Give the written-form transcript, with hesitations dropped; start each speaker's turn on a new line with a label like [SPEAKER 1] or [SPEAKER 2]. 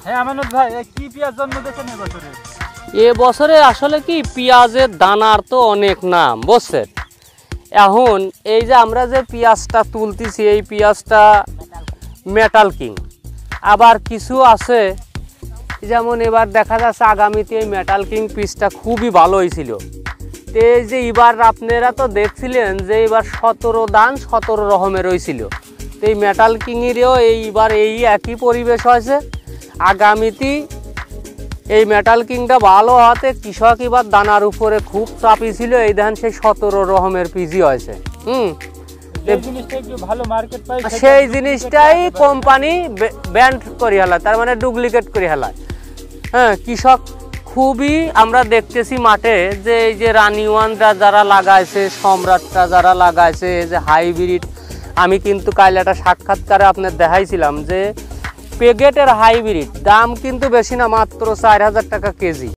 [SPEAKER 1] হ্যাঁ আমানত ভাই, কি পেঁয়াজ জন্ম দিয়েছেন এবছরে?
[SPEAKER 2] এবছরে আসলে কি পেঁয়াজের দানার তো অনেক নাম, বুঝছেন। এখন এই যে আমরা যে পেঁয়াজটা তুলতেছি, এই পেঁয়াজটা মেটাল কিং। আবার কিছু আছে যেমন এবার দেখা যাচ্ছে আগামীতে এই মেটাল কিং পিসটা খুবই ভালো হয়েছিল। তো এই যে এবার আপনারা তো দেখছিলেন যে এবার 17 দান 17 রকমের হয়েছিল। তো এই মেটাল কিংয়েরও এইবার এই একই পরিবেশ হয়েছে। আগামীতে এই মেটাল কিংটা ভালো হওয়াতে কৃষক এবার দানার উপরে খুব চাপি ছিল। এই ধান সেই 17 রকমের পিজি হয়েছে। সেই জিনিসটাই কোম্পানি ব্যান্ড করে হেলায়, তার মানে ডুপ্লিকেট করে হেলায়। হ্যাঁ, কৃষক খুবই আমরা দেখতেছি মাঠে যে এই যে রানি ওয়ানরা যারা লাগাইছে, সম্রাটটা যারা লাগাইছে, এই যে হাইব্রিড। আমি কিন্তু কাল একটা সাক্ষাৎকারে আপনার দেখাইছিলাম যে পেগেটের হাইব্রিড দাম কিন্তু বেশি না, মাত্র 4000 টাকা কেজি।